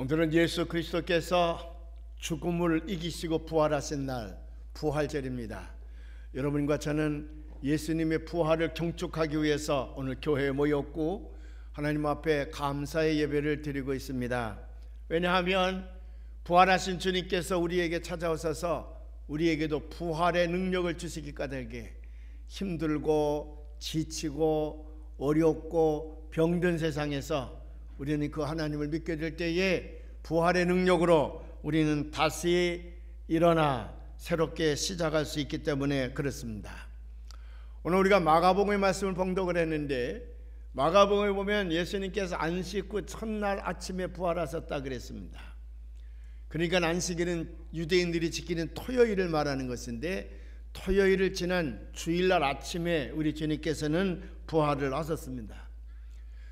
오늘은 예수 그리스도께서 죽음을 이기시고 부활하신 날 부활절입니다. 여러분과 저는 예수님의 부활을 경축하기 위해서 오늘 교회에 모였고 하나님 앞에 감사의 예배를 드리고 있습니다. 왜냐하면 부활하신 주님께서 우리에게 찾아오셔서 우리에게도 부활의 능력을 주시기 까닭에 힘들고 지치고 어렵고 병든 세상에서 우리는 그 하나님을 믿게 될 때에 부활의 능력으로 우리는 다시 일어나 새롭게 시작할 수 있기 때문에 그렇습니다. 오늘 우리가 마가복음의 말씀을 봉독을 했는데 마가복음에 보면 예수님께서 안식 후 첫날 아침에 부활하셨다 그랬습니다. 그러니까 안식일은 유대인들이 지키는 토요일을 말하는 것인데 토요일을 지난 주일날 아침에 우리 주님께서는 부활을 하셨습니다.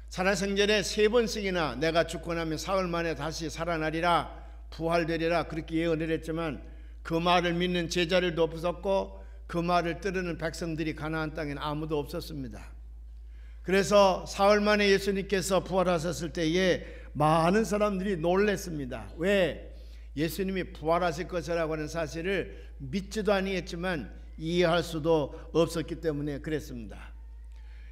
살아생전에 3번씩이나 내가 죽고 나면 사흘 만에 다시 살아나리라 부활되리라 그렇게 예언을 했지만 그 말을 믿는 제자들도 없었고 그 말을 따르는 백성들이 가나안 땅에는 아무도 없었습니다. 그래서 사흘 만에 예수님께서 부활하셨을 때에 많은 사람들이 놀랐습니다. 왜? 예수님이 부활하실 것이라고 하는 사실을 믿지도 아니했지만 이해할 수도 없었기 때문에 그랬습니다.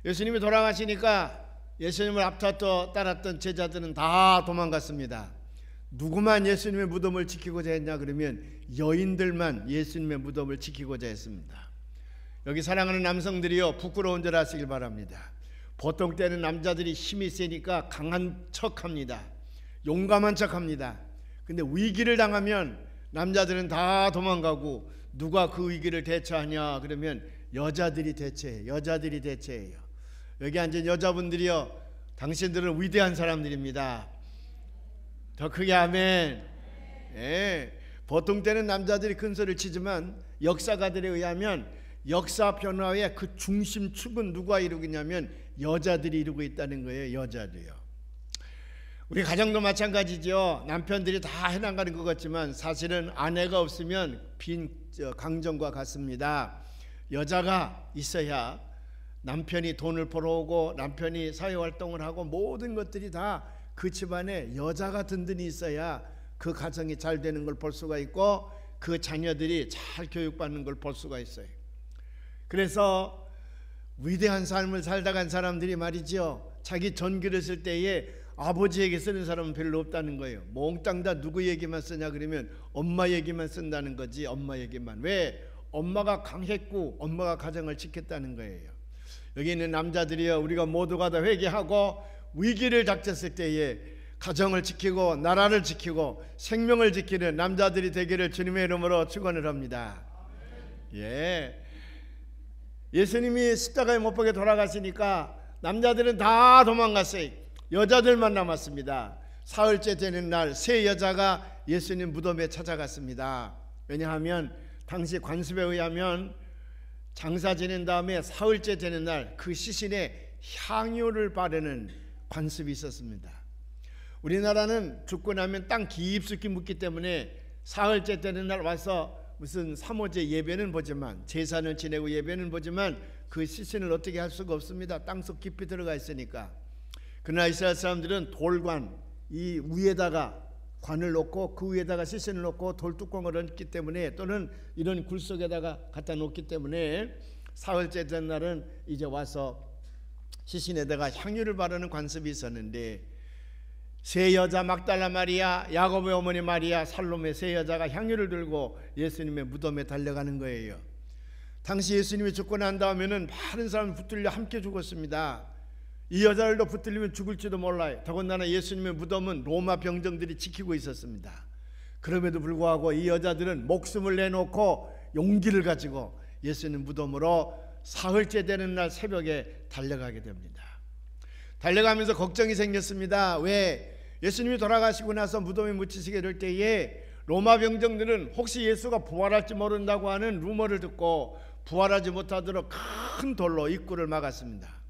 예수님이 돌아가시니까 예수님을 앞다퉈 따랐던 제자들은 다 도망갔습니다. 누구만 예수님의 무덤을 지키고자 했냐 그러면 여인들만 예수님의 무덤을 지키고자 했습니다. 여기 사랑하는 남성들이요, 부끄러운 줄 아시길 바랍니다. 보통 때는 남자들이 힘이 세니까 강한 척합니다. 용감한 척합니다. 근데 위기를 당하면 남자들은 다 도망가고 누가 그 위기를 대처하냐 그러면 여자들이 대처해요. 여기 앉은 여자분들이요, 당신들은 위대한 사람들입니다. 더 크게 아멘. 예, 보통 때는 남자들이 큰 소리를 치지만 역사가들에 의하면 역사 변화의 그 중심축은 누가 이루고 있냐면 여자들이 이루고 있다는 거예요. 여자들이요. 우리 가정도 마찬가지죠. 남편들이 다 해나가는 것 같지만 사실은 아내가 없으면 빈 강정과 같습니다. 여자가 있어야 남편이 돈을 벌어오고 남편이 사회활동을 하고 모든 것들이 다 그 집안에 여자가 든든히 있어야 그 가정이 잘 되는 걸 볼 수가 있고 그 자녀들이 잘 교육받는 걸 볼 수가 있어요. 그래서 위대한 삶을 살다 간 사람들이 말이죠, 자기 전기를 쓸 때에 아버지에게 쓰는 사람은 별로 없다는 거예요. 몽땅 다 누구 얘기만 쓰냐 그러면 엄마 얘기만 쓴다는 거지. 엄마 얘기만. 왜? 엄마가 강했고 엄마가 가정을 지켰다는 거예요. 여기 있는 남자들이요, 우리가 모두가 다 회개하고 위기를 닥쳤을 때에 가정을 지키고 나라를 지키고 생명을 지키는 남자들이 되기를 주님의 이름으로 축원을 합니다. 예, 예수님이 십자가에 못 박혀 돌아가시니까 남자들은 다 도망갔어요. 여자들만 남았습니다. 사흘째 되는 날 세 여자가 예수님 무덤에 찾아갔습니다. 왜냐하면 당시 관습에 의하면 장사 지낸 다음에 사흘째 되는 날 그 시신에 향유를 바르는 관습이 있었습니다. 우리나라는 죽고 나면 땅 깊숙이 묻기 때문에 사흘째 되는 날 와서 무슨 삼오제 예배는 보지만 제사는 지내고 예배는 보지만 그 시신을 어떻게 할 수가 없습니다. 땅속 깊이 들어가 있으니까. 그러나 이스라엘 사람들은 돌관, 이 위에다가 관을 놓고 그 위에다가 시신을 놓고 돌뚜껑을 얹기 때문에 또는 이런 굴 속에다가 갖다 놓기 때문에 사흘째 된 날은 이제 와서 시신에다가 향유를 바르는 관습이 있었는데 세 여자 막달라 마리아, 야곱의 어머니 마리아, 살로메 세 여자가 향유를 들고 예수님의 무덤에 달려가는 거예요. 당시 예수님이 죽고 난 다음에는 많은 사람이 붙들려 함께 죽었습니다. 이 여자들도 붙들리면 죽을지도 몰라요. 더군다나 예수님의 무덤은 로마 병정들이 지키고 있었습니다. 그럼에도 불구하고 이 여자들은 목숨을 내놓고 용기를 가지고 예수님 무덤으로 사흘째 되는 날 새벽에 달려가게 됩니다. 달려가면서 걱정이 생겼습니다. 왜? 예수님이 돌아가시고 나서 무덤에 묻히시게 될 때에 로마 병정들은 혹시 예수가 부활할지 모른다고 하는 루머를 듣고 부활하지 못하도록 큰 돌로 입구를 막았습니다.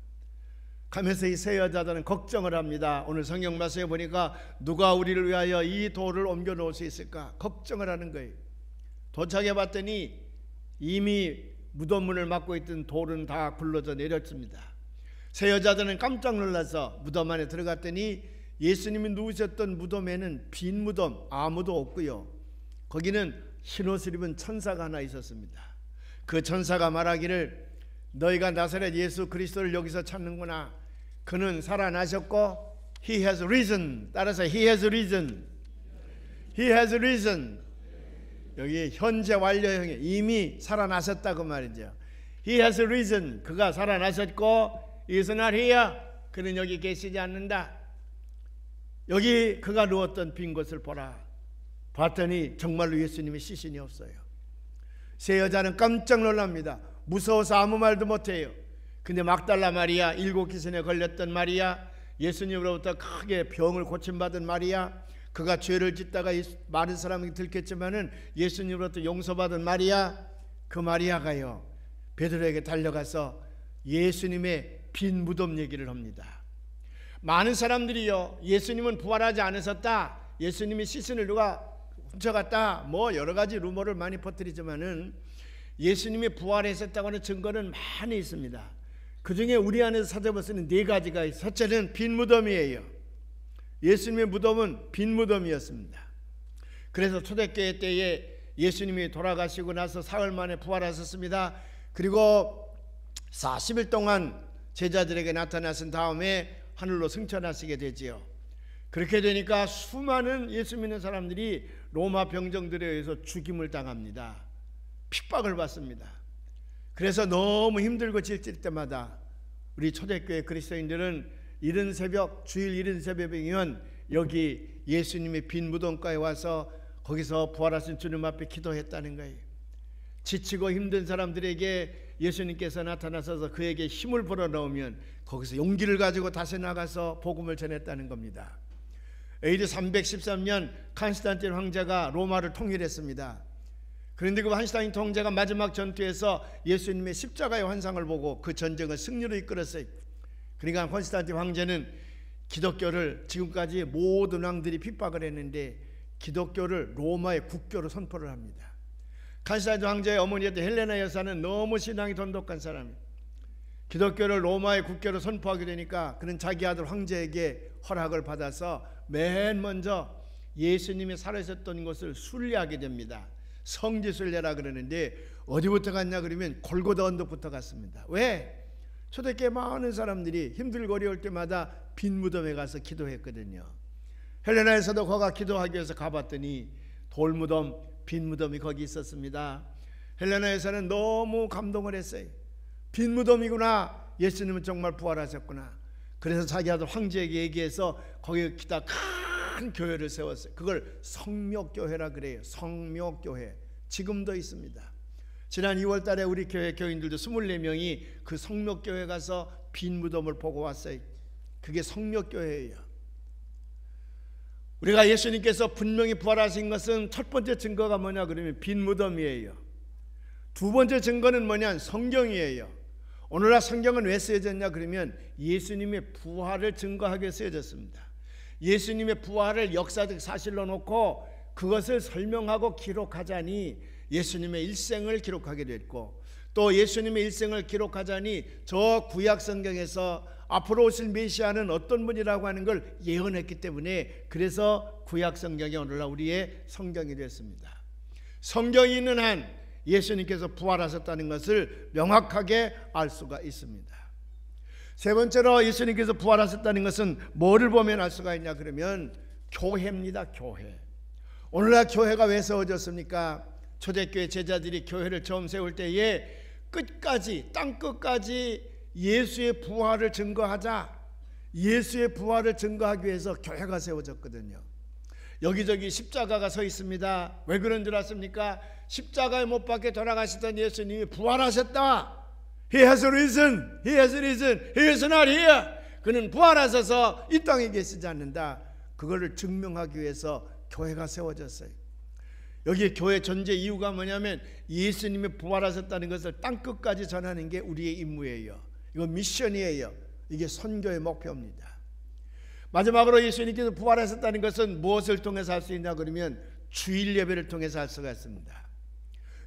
가면서 이 세 여자들은 걱정을 합니다. 오늘 성경 말씀에 보니까 누가 우리를 위하여 이 돌을 옮겨 놓을 수 있을까 걱정을 하는 거예요. 도착해 봤더니 이미 무덤문을 막고 있던 돌은 다 굴러져 내렸습니다. 세 여자들은 깜짝 놀라서 무덤 안에 들어갔더니 예수님이 누우셨던 무덤에는 빈 무덤 아무도 없고요. 거기는 흰옷을 입은 천사가 하나 있었습니다. 그 천사가 말하기를 너희가 나사렛 예수 그리스도를 여기서 찾는구나. 그는 살아나셨고 He has risen. 따라서 He has risen. He has risen. 여기 현재 완료형이 이미 살아나셨다고 말이죠. He has risen. 그가 살아나셨고 He is not here. 그는 여기 계시지 않는다. 여기 그가 누웠던 빈 곳을 보라. 봤더니 정말로 예수님의 시신이 없어요. 세 여자는 깜짝 놀랍니다. 무서워서 아무 말도 못해요. 근데 막달라 마리아, 7 귀신에 걸렸던 마리아, 예수님으로부터 크게 병을 고침받은 마리아, 그가 죄를 짓다가 많은 사람이 들켰지만은 예수님으로부터 용서받은 마리아, 그 마리아가요 베드로에게 달려가서 예수님의 빈 무덤 얘기를 합니다. 많은 사람들이요 예수님은 부활하지 않으셨다, 예수님이 시신을 누가 훔쳐갔다, 뭐 여러 가지 루머를 많이 퍼뜨리지만은 예수님이 부활했었다고 하는 증거는 많이 있습니다. 그 중에 우리 안에서 찾아볼 수 있는 4가지가 있어요. 첫째는 빈 무덤이에요. 예수님의 무덤은 빈 무덤이었습니다. 그래서 초대교회 때에 예수님이 돌아가시고 나서 사흘 만에 부활하셨습니다. 그리고 40일 동안 제자들에게 나타나신 다음에 하늘로 승천하시게 되지요. 그렇게 되니까 수많은 예수 믿는 사람들이 로마 병정들에 의해서 죽임을 당합니다. 핍박을 받습니다. 그래서 너무 힘들고 지칠 때마다 우리 초대교회 그리스도인들은 이른 새벽, 주일 이른 새벽이면 여기 예수님의 빈 무덤가에 와서 거기서 부활하신 주님 앞에 기도했다는 거예요. 지치고 힘든 사람들에게 예수님께서 나타나셔서 그에게 힘을 불어넣으면 거기서 용기를 가지고 다시 나가서 복음을 전했다는 겁니다. AD 313년 칸스탄틴 황제가 로마를 통일했습니다. 그런데 그 칸스탄틴 황제가 마지막 전투에서 예수님의 십자가의 환상을 보고 그 전쟁을 승리로 이끌었어요. 그러니까 칸스탄틴 황제는 기독교를, 지금까지 모든 왕들이 핍박을 했는데 기독교를 로마의 국교로 선포를 합니다. 칸스탄틴 황제의 어머니였던 헬레나 여사는 너무 신앙이 돈독한 사람이에요. 기독교를 로마의 국교로 선포하게 되니까 그는 자기 아들 황제에게 허락을 받아서 맨 먼저 예수님이 살아있었던 것을 순례하게 됩니다. 성지순례라 그러는데 어디부터 갔냐 그러면 골고다 언덕부터 갔습니다. 왜? 초대교회 많은 사람들이 힘들고 어려울 때마다 빈 무덤에 가서 기도했거든요. 헬레나에서도 거기 기도하기 위해서 가봤더니 돌무덤, 빈 무덤이 거기 있었습니다. 헬레나에서는 너무 감동을 했어요. 빈 무덤이구나, 예수님은 정말 부활하셨구나. 그래서 자기 아들 황제에게 얘기해서 거기다 큰 교회를 세웠어요. 그걸 성묘교회라 그래요. 성묘교회. 지금도 있습니다. 지난 2월 달에 우리 교회 교인들도 24명이 그 성묘교회 가서 빈 무덤을 보고 왔어요. 그게 성묘교회예요. 우리가 예수님께서 분명히 부활하신 것은 첫 번째 증거가 뭐냐 그러면 빈 무덤이에요. 두 번째 증거는 뭐냐, 성경이에요. 오늘날 성경은 왜 쓰여졌냐 그러면 예수님의 부활을 증거하기 위해 쓰여졌습니다. 예수님의 부활을 역사적 사실로 놓고 그것을 설명하고 기록하자니 예수님의 일생을 기록하게 됐고, 또 예수님의 일생을 기록하자니 저 구약 성경에서 앞으로 오실 메시아는 어떤 분이라고 하는 걸 예언했기 때문에 그래서 구약 성경이 오늘날 우리의 성경이 됐습니다. 성경이 있는 한 예수님께서 부활하셨다는 것을 명확하게 알 수가 있습니다. 세 번째로 예수님께서 부활하셨다는 것은 뭐를 보면 알 수가 있냐 그러면 교회입니다. 교회. 오늘날 교회가 왜 세워졌습니까? 초대교회 제자들이 교회를 처음 세울 때에 끝까지, 땅끝까지 예수의 부활을 증거하자, 예수의 부활을 증거하기 위해서 교회가 세워졌거든요. 여기저기 십자가가 서 있습니다. 왜 그런 줄 아십니까? 십자가에 못 박혀 돌아가시던 예수님이 부활하셨다. He has risen. He has risen. He is not here. 그는 부활하셔서 이 땅에 계시지 않는다. 그거를 증명하기 위해서 교회가 세워졌어요. 여기 교회 존재 이유가 뭐냐면 예수님이 부활하셨다는 것을 땅끝까지 전하는 게 우리의 임무예요. 이거 미션이에요. 이게 선교의 목표입니다. 마지막으로 예수님께서 부활하셨다는 것은 무엇을 통해서 할 수 있냐 그러면 주일 예배를 통해서 할 수가 있습니다.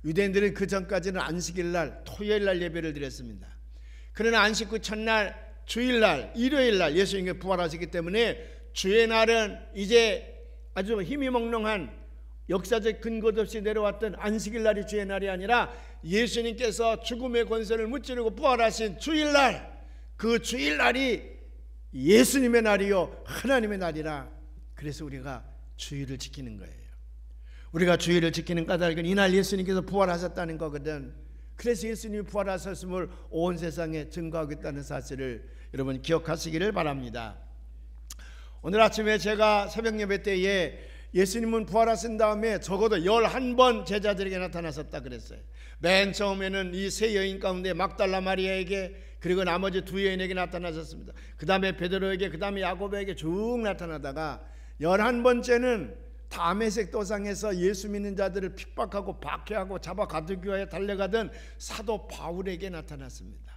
유대인들은 그 전까지는 안식일날, 토요일날 예배를 드렸습니다. 그러나 안식 후 첫날, 주일날, 일요일날 예수님이 부활하시기 때문에 주의 날은 이제 아주 힘이 멍렁한 역사적 근거도 없이 내려왔던 안식일 날이 주의 날이 아니라 예수님께서 죽음의 권세를 무찌르고 부활하신 주일날, 그 주일날이 예수님의 날이요 하나님의 날이라. 그래서 우리가 주일을 지키는 거예요. 우리가 주일을 지키는 까닭은 이날 예수님께서 부활하셨다는 거거든. 그래서 예수님이 부활하셨음을 온 세상에 증거하겠다는 사실을 여러분 기억하시기를 바랍니다. 오늘 아침에 제가 새벽 예배 때에 예수님은 부활하신 다음에 적어도 11번 제자들에게 나타나셨다 그랬어요. 맨 처음에는 이 세 여인 가운데 막달라 마리아에게, 그리고 나머지 두 여인에게 나타나셨습니다. 그 다음에 베드로에게, 그 다음에 야고보에게 쭉 나타나다가 11번째는 다메섹 도상에서 예수 믿는 자들을 핍박하고 박해하고 잡아 가두기 위해 달려가던 사도 바울에게 나타났습니다.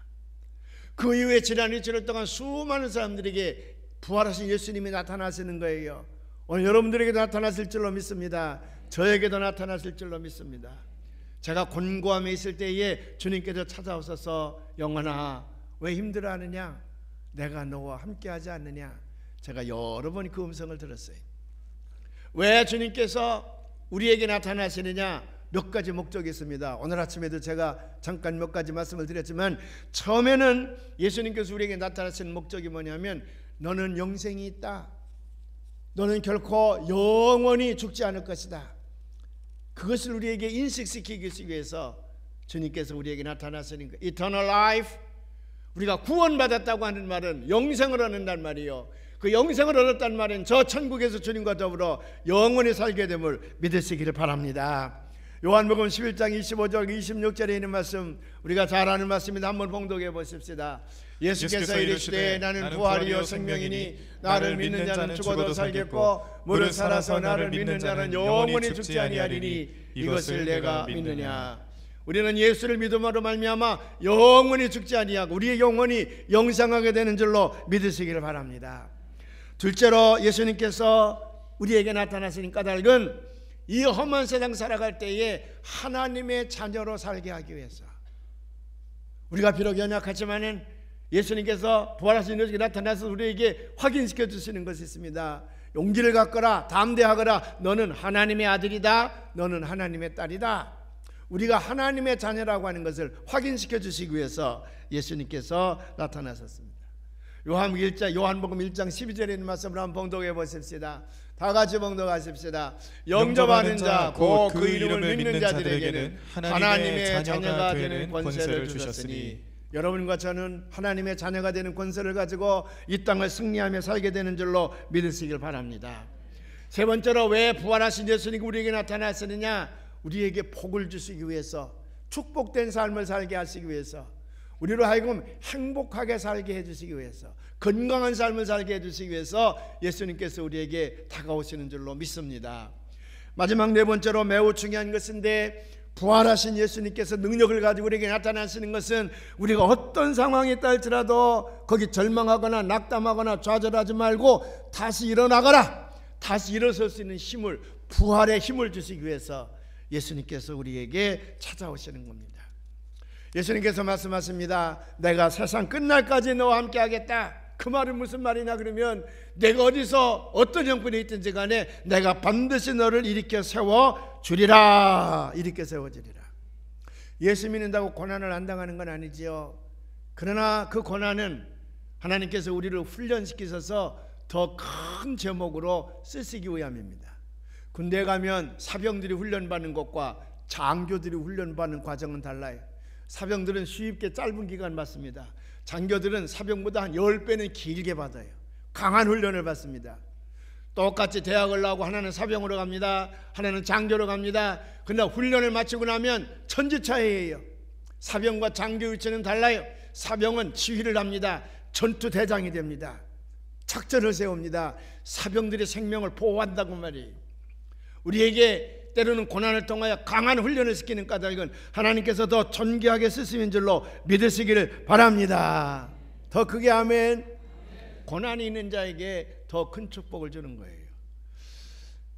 그 이후에 지난 일주일 동안 수많은 사람들에게 부활하신 예수님이 나타나시는 거예요. 오늘 여러분들에게 나타나실 줄로 믿습니다. 저에게도 나타나실 줄로 믿습니다. 제가 곤고함에 있을 때에 주님께서 찾아오셔서 영혼아 왜 힘들어하느냐, 내가 너와 함께하지 않느냐. 제가 여러 번 그 음성을 들었어요. 왜 주님께서 우리에게 나타나시느냐, 몇 가지 목적이 있습니다. 오늘 아침에도 제가 잠깐 몇 가지 말씀을 드렸지만, 처음에는 예수님께서 우리에게 나타나시는 목적이 뭐냐면 너는 영생이 있다, 너는 결코 영원히 죽지 않을 것이다. 그것을 우리에게 인식시키기 위해서 주님께서 우리에게 나타나시는 거예요. Eternal life, 우리가 구원받았다고 하는 말은 영생을 얻는단 말이에요. 그 영생을 얻었단 말은 저 천국에서 주님과 더불어 영원히 살게 됨을 믿으시기를 바랍니다. 요한복음 11장 25절 26절에 있는 말씀, 우리가 잘 아는 말씀입니다. 한번 봉독해 보십시다. 예수께서 이르시되 나는 부활이요 생명이니 나를 믿는 자는 죽어도 살겠고 무릇 살아서 나를 믿는 자는 영원히 죽지 아니하리니 이것을 내가 믿느냐. 우리는 예수를 믿음으로 말미암아 영원히 죽지 아니하고 우리의 영혼이 영생하게 되는 줄로 믿으시기를 바랍니다. 둘째로 예수님께서 우리에게 나타나시는 까닭은 이 험한 세상 살아갈 때에 하나님의 자녀로 살게 하기 위해서. 우리가 비록 연약하지만은 예수님께서 부활하신 예수님께 나타나서 우리에게 확인시켜 주시는 것이 있습니다. 용기를 갖거라, 담대하거라, 너는 하나님의 아들이다, 너는 하나님의 딸이다. 우리가 하나님의 자녀라고 하는 것을 확인시켜 주시기 위해서 예수님께서 나타나셨습니다. 요한복음 1장 12절에 있는 말씀을 한번 봉독해 보십시다. 다 같이 봉독하십시다. 영접하는 자 곧 그 이름을 믿는 자들에게는 하나님의 자녀가 되는 권세를 주셨으니. 여러분과 저는 하나님의 자녀가 되는 권세를 가지고 이 땅을 승리하며 살게 되는 줄로 믿으시길 바랍니다. 세 번째로 왜 부활하신 예수님이 우리에게 나타났느냐, 우리에게 복을 주시기 위해서, 축복된 삶을 살게 하시기 위해서, 우리로 하여금 행복하게 살게 해주시기 위해서, 건강한 삶을 살게 해주시기 위해서 예수님께서 우리에게 다가오시는 줄로 믿습니다. 마지막 네 번째로 매우 중요한 것인데, 부활하신 예수님께서 능력을 가지고 우리에게 나타나시는 것은 우리가 어떤 상황에 있다 할지라도 거기 절망하거나 낙담하거나 좌절하지 말고 다시 일어나거라, 다시 일어설 수 있는 힘을, 부활의 힘을 주시기 위해서 예수님께서 우리에게 찾아오시는 겁니다. 예수님께서 말씀하십니다. 내가 세상 끝날까지 너와 함께 하겠다. 그 말은 무슨 말이냐 그러면, 내가 어디서 어떤 형편에 있든지 간에 내가 반드시 너를 일으켜 세워주리라. 일으켜 세워주리라. 예수 믿는다고 고난을 안 당하는 건 아니지요. 그러나 그 고난은 하나님께서 우리를 훈련시키셔서 더 큰 제목으로 쓰시기 위함입니다. 군대에 가면 사병들이 훈련받는 것과 장교들이 훈련받는 과정은 달라요. 사병들은 쉽게 짧은 기간 받습니다. 장교들은 사병보다 한 10배는 길게 받아요. 강한 훈련을 받습니다. 똑같이 대학을 나오고 하나는 사병으로 갑니다, 하나는 장교로 갑니다. 그러나 훈련을 마치고 나면 천지차이예요. 사병과 장교 위치는 달라요. 사병은 지휘를 합니다. 전투대장이 됩니다. 작전을 세웁니다. 사병들의 생명을 보호한다고 말이에요. 우리에게 때로는 고난을 통하여 강한 훈련을 시키는 까닭은 하나님께서 더 존귀하게 쓰시는 줄로 믿으시기를 바랍니다. 더 크게 아멘. 고난이 있는 자에게 더 큰 축복을 주는 거예요.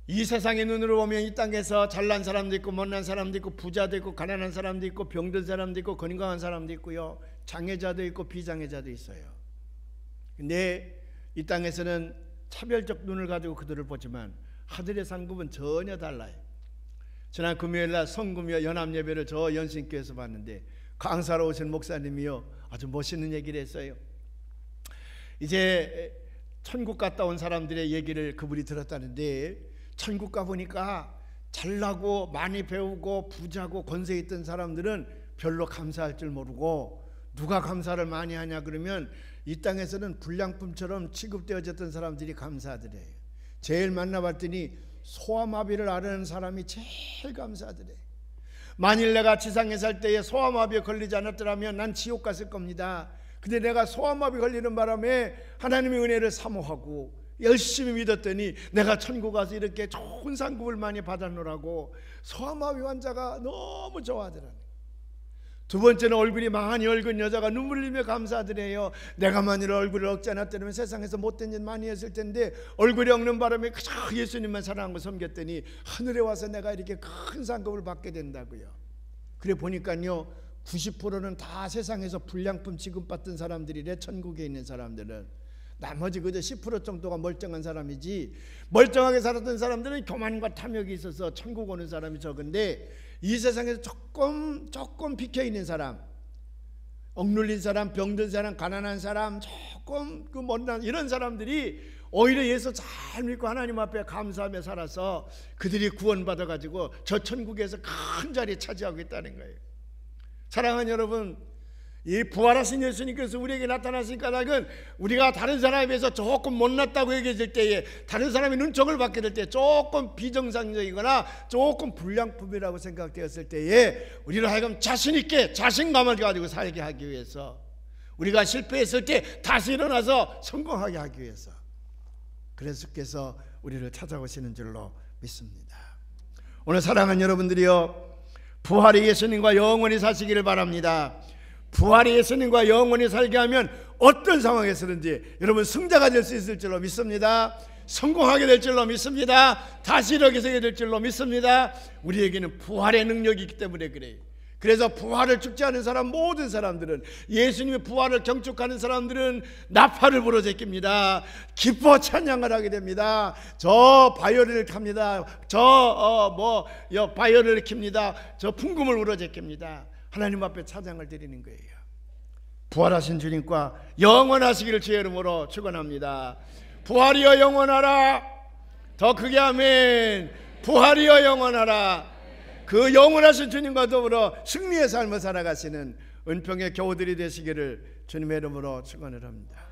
이 세상의 눈으로 보면 이 땅에서 잘난 사람도 있고 못난 사람도 있고 부자도 있고 가난한 사람도 있고 병든 사람도 있고 건강한 사람도 있고요, 장애자도 있고 비장애자도 있어요. 근데 이 땅에서는 차별적 눈을 가지고 그들을 보지만 하늘의 상급은 전혀 달라요. 지난 금요일날 성금여 연합예배를 저 연신교에서 봤는데 강사로 오신 목사님이요 아주 멋있는 얘기를 했어요. 이제 천국 갔다 온 사람들의 얘기를 그분이 들었다는데, 천국 가보니까 잘나고 많이 배우고 부자고 권세 있던 사람들은 별로 감사할 줄 모르고, 누가 감사를 많이 하냐 그러면 이 땅에서는 불량품처럼 취급되어졌던 사람들이 감사하더래요. 제일 만나봤더니 소아마비를 앓는 사람이 제일 감사하더래요. 만일 내가 지상에 살 때에 소아마비에 걸리지 않았더라면 난 지옥 갔을 겁니다. 근데 내가 소아마비 걸리는 바람에 하나님의 은혜를 사모하고 열심히 믿었더니 내가 천국 가서 이렇게 좋은 상급을 많이 받아놓으라고 소아마비 환자가 너무 좋아하더라고요. 두 번째는 얼굴이 많이 얽은 여자가 눈물 흘리며 감사하더래요. 내가 만일 얼굴을 얽지 않았더라면 세상에서 못된 짓 많이 했을 텐데 얼굴이 얽는 바람에 그저 예수님만 사랑하고 섬겼더니 하늘에 와서 내가 이렇게 큰 상급을 받게 된다고요. 그래 보니까요 90%는 다 세상에서 불량품 취급받던 사람들이래. 천국에 있는 사람들은 나머지 그저 10% 정도가 멀쩡한 사람이지, 멀쩡하게 살았던 사람들은 교만과 탐욕이 있어서 천국 오는 사람이 적은데, 이 세상에서 조금 비켜있는 사람, 억눌린 사람, 병든 사람, 가난한 사람, 조금 그 못난 이런 사람들이 오히려 예수 잘 믿고 하나님 앞에 감사하며 살아서 그들이 구원받아가지고 저 천국에서 큰 자리 차지하고 있다는 거예요. 사랑하는 여러분, 이 부활하신 예수님께서 우리에게 나타나시니까 우리가 다른 사람에 비해서 조금 못났다고 얘기했을 때에, 다른 사람이 눈총을 받게 될 때 조금 비정상적이거나 조금 불량품이라고 생각되었을 때에 우리를 하여금 자신 있게 자신감을 가지고 살게 하기 위해서, 우리가 실패했을 때 다시 일어나서 성공하게 하기 위해서 그래서 주께서 우리를 찾아오시는 줄로 믿습니다. 오늘 사랑하는 여러분들이요, 부활의 예수님과 영원히 사시기를 바랍니다. 부활의 예수님과 영원히 살게 하면 어떤 상황에서든지 여러분 승자가 될 수 있을 줄로 믿습니다. 성공하게 될 줄로 믿습니다. 다시 일어서게 될 줄로 믿습니다. 우리에게는 부활의 능력이 있기 때문에 그래요. 그래서 부활을 죽지 않은 사람, 모든 사람들은, 예수님의 부활을 경축하는 사람들은 나팔을 불어 제낍니다. 기뻐 찬양을 하게 됩니다. 저 바이올린을 탑니다. 바이올린을 킵니다. 저 풍금을 불어 제낍니다. 하나님 앞에 찬양을 드리는 거예요. 부활하신 주님과 영원하시기를 주의 이름으로 축원합니다. 부활이여 영원하라. 더 크게 아멘. 부활이여 영원하라. 그 영원하신 주님과 더불어 승리의 삶을 살아가시는 은평의 교우들이 되시기를 주님의 이름으로 축원을 합니다.